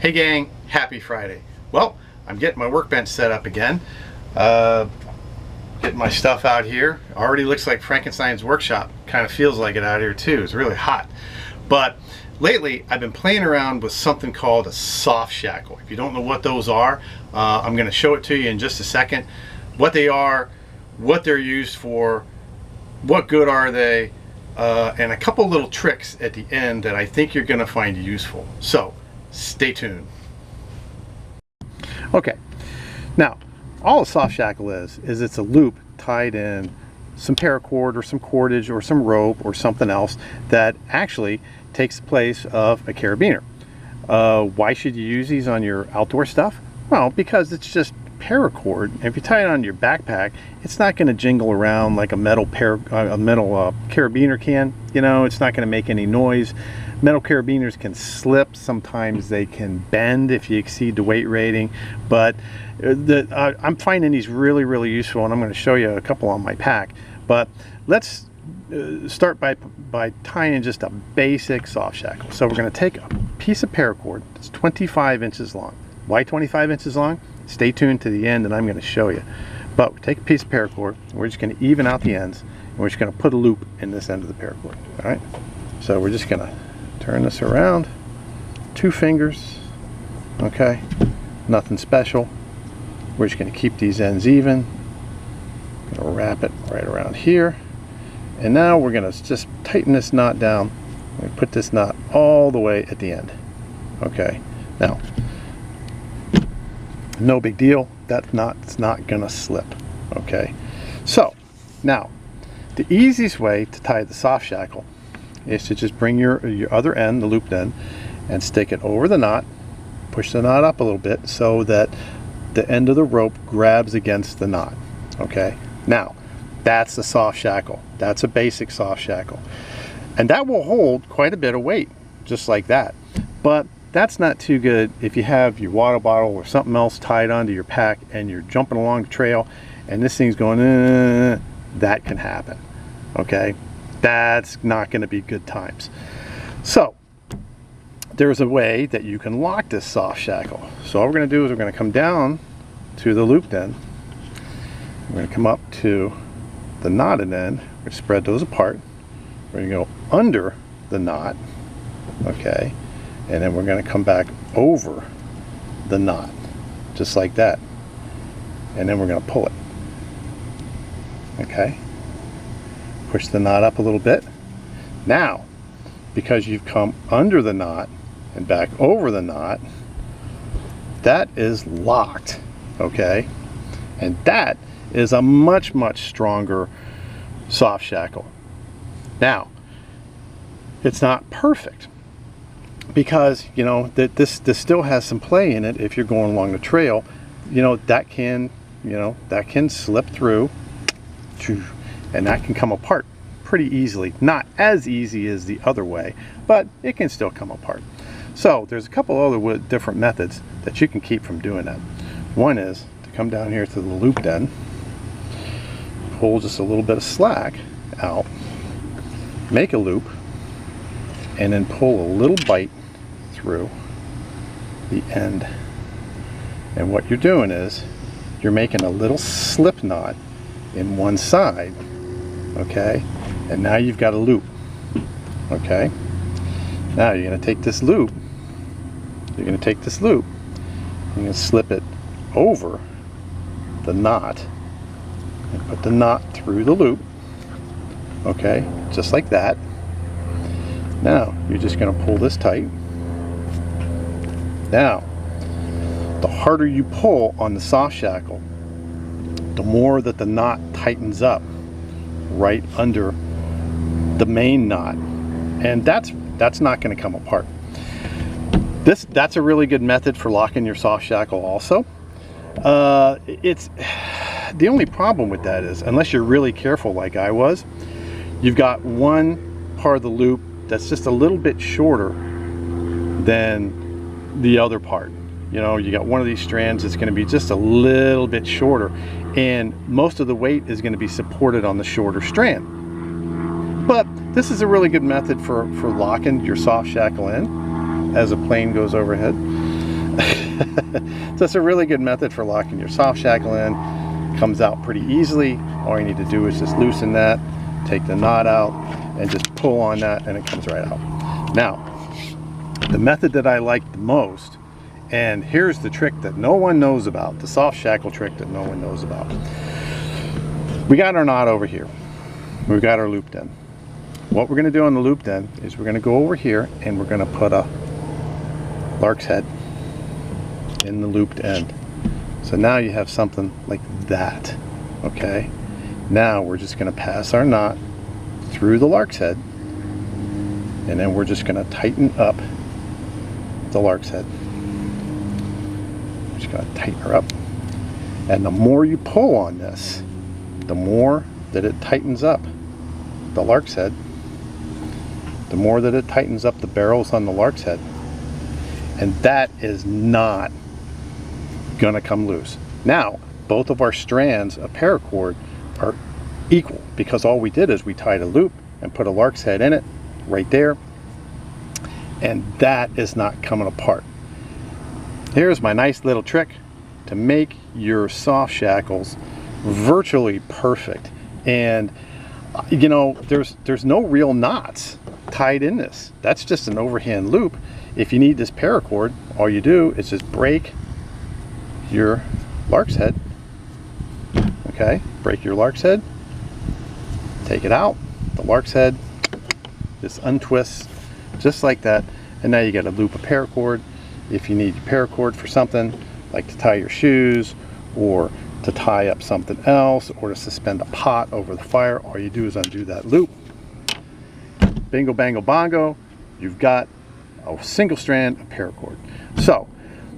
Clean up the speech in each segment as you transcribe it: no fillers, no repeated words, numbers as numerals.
Hey gang, happy Friday. Well, I'm getting my workbench set up again. Getting my stuff out here. Already looks like Frankenstein's workshop. Kind of feels like it out here too. It's really hot. But lately I've been playing around with something called a soft shackle. If you don't know what those are, I'm going to show it to you in just a second. What they are, what they're used for, what good are they, and a couple little tricks at the end that I think you're going to find useful. So stay tuned. Okay, now all a soft shackle is it's a loop tied in some paracord or some cordage or some rope or something else that actually takes the place of a carabiner. Why should you use these on your outdoor stuff? Well, because it's just paracord. If you tie it on your backpack, it's not going to jingle around like a metal carabiner can. You know, it's not going to make any noise. Metal carabiners can slip. Sometimes they can bend if you exceed the weight rating. But I'm finding these really useful, and I'm going to show you a couple on my pack. But let's start by tying just a basic soft shackle. So we're going to take a piece of paracord that's 25 inches long. Why 25 inches long? Stay tuned to the end and I'm going to show you. But we take a piece of paracord, we're just going to even out the ends, and we're just going to put a loop in this end of the paracord. All right. So we're just going to turn this around, 2 fingers. Okay. Nothing special. We're just going to keep these ends even. Going to wrap it right around here, and now we're going to just tighten this knot down. We put this knot all the way at the end. Okay. Now, no big deal, that knot's not gonna slip. Okay, so now the easiest way to tie the soft shackle is to just bring your other end, the looped end, and stick it over the knot, push the knot up a little bit so that the end of the rope grabs against the knot. Okay, now that's the soft shackle. That's a basic soft shackle, and that will hold quite a bit of weight just like that. But that's not too good if you have your water bottle or something else tied onto your pack and you're jumping along the trail and this thing's going, that can happen. Okay, that's not going to be good times. So there's a way that you can lock this soft shackle. So all we're going to do is we're going to come down to the looped end. We're going to come up to the knotted end. We're going to spread those apart. We're going to go under the knot. Okay. And then we're going to come back over the knot, just like that. And then we're going to pull it. Okay? Push the knot up a little bit. Now, because you've come under the knot and back over the knot, that is locked. Okay? And that is a much stronger soft shackle. Now, it's not perfect, because you know that this still has some play in it. If you're going along the trail, you know that can slip through, and that can come apart pretty easily. Not as easy as the other way, but it can still come apart. So there's a couple other different methods that you can keep from doing that. One is to come down here to the looped end, pull just a little bit of slack out, make a loop, and then pull a little bite through the end. And what you're doing is you're making a little slip knot in one side. Okay, and now you've got a loop. Okay, now you're going to take this loop, you're going to slip it over the knot and put the knot through the loop. Okay, just like that. Now you're just going to pull this tight. Now, the harder you pull on the soft shackle, the more that the knot tightens up right under the main knot, and that's not going to come apart. That's a really good method for locking your soft shackle also. It's the only problem with that is, unless you're really careful like I was, you've got one part of the loop that's just a little bit shorter than the other part. You know, you got one of these strands that's going to be just a little bit shorter, and most of the weight is going to be supported on the shorter strand. But this is a really good method for locking your soft shackle in as a plane goes overhead. So it's a really good method for locking your soft shackle in. Comes out pretty easily. All you need to do is just loosen that, take the knot out, and just pull on that, and it comes right out. Now, the method that I like the most, and here's the trick that no one knows about, the soft shackle trick that no one knows about. We got our knot over here. We've got our looped end. What we're going to do on the looped end is we're going to go over here and we're going to put a lark's head in the looped end. So now you have something like that. Okay, now we're just going to pass our knot through the lark's head, and then we're just going to tighten up the lark's head. Just going to tighten her up, and the more you pull on this, the more that it tightens up the lark's head, the more that it tightens up the barrels on the lark's head, and that is not going to come loose. Now, both of our strands of paracord are equal because all we did is we tied a loop and put a lark's head in it right there, and that is not coming apart. Here's my nice little trick to make your soft shackles virtually perfect. And you know, there's no real knots tied in this. That's just an overhand loop. If you need this paracord, all you do is just break your lark's head. Okay, break your lark's head, take it out, the lark's head just untwists just like that, and now you got a loop of paracord. If you need paracord for something like to tie your shoes, or to tie up something else, or to suspend a pot over the fire, all you do is undo that loop. Bingo bango bongo, you've got a single strand of paracord. So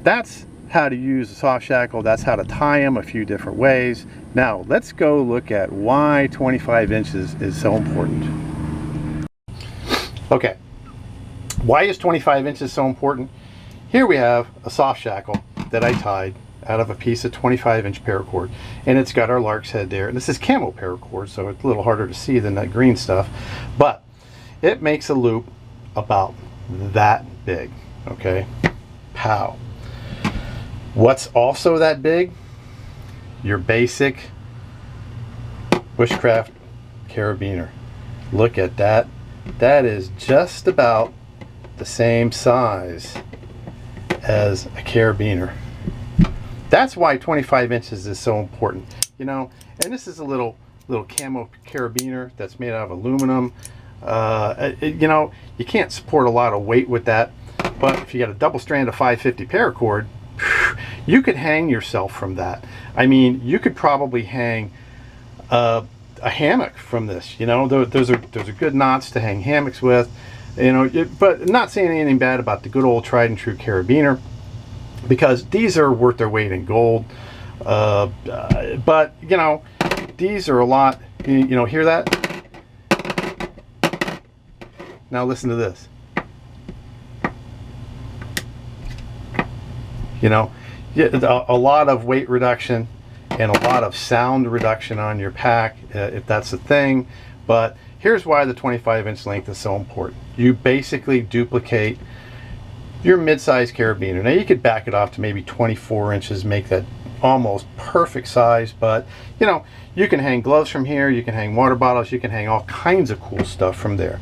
that's how to use a soft shackle. That's how to tie them a few different ways. Now let's go look at why 25 inches is so important. Okay, why is 25 inches so important? Here we have a soft shackle that I tied out of a piece of 25-inch paracord, and it's got our lark's head there. This is camo paracord, so it's a little harder to see than that green stuff, but it makes a loop about that big. Okay, pow. What's also that big? Your basic bushcraft carabiner. Look at that. That is just about the same size as a carabiner. That's why 25 inches is so important. You know, and this is a little camo carabiner that's made out of aluminum. You know, you can't support a lot of weight with that, but if you got a double strand of 550 paracord, you could hang yourself from that. I mean, you could probably hang a hammock from this. You know, those are good knots to hang hammocks with. You know, but not saying anything bad about the good old tried and true carabiner, because these are worth their weight in gold. But you know, these are a lot. You know, hear that? Now listen to this. You know, a lot of weight reduction and a lot of sound reduction on your pack, if that's a thing. But here's why the 25-inch length is so important. You basically duplicate your mid-size carabiner. Now you could back it off to maybe 24 inches, make that almost perfect size, but you know, you can hang gloves from here, you can hang water bottles, you can hang all kinds of cool stuff from there.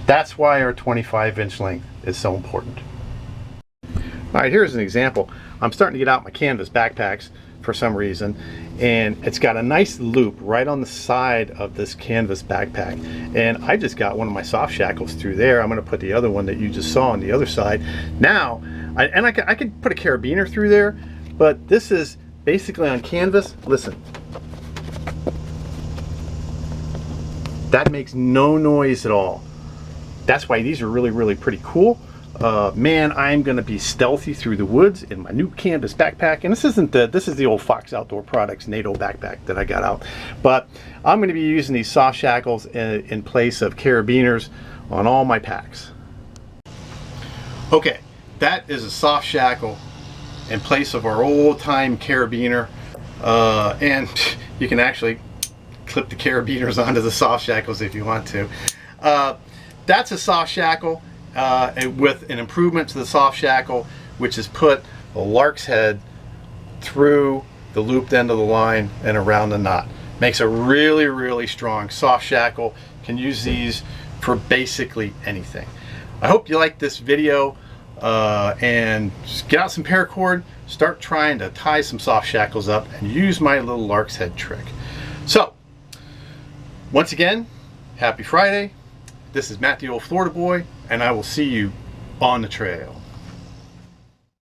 That's why our 25-inch length is so important. All right, here's an example. I'm starting to get out my canvas backpacks for some reason, and it's got a nice loop right on the side of this canvas backpack, and I just got one of my soft shackles through there. I'm going to put the other one that you just saw on the other side. Now, I could put a carabiner through there, but this is basically on canvas. Listen, that makes no noise at all. That's why these are really pretty cool. Man, I'm going to be stealthy through the woods in my new canvas backpack. And this is the old Fox Outdoor Products NATO backpack that I got out. But I'm going to be using these soft shackles in place of carabiners on all my packs. Okay, that is a soft shackle in place of our old-time carabiner. And you can actually clip the carabiners onto the soft shackles if you want to. That's a soft shackle. With an improvement to the soft shackle, which is put a lark's head through the looped end of the line and around the knot. Makes a really, really strong soft shackle. Can use these for basically anything. I hope you liked this video, and just get out some paracord, start trying to tie some soft shackles up, and use my little lark's head trick. So, once again, happy Friday. This is Matt the Old Florida Boy, and I will see you on the trail.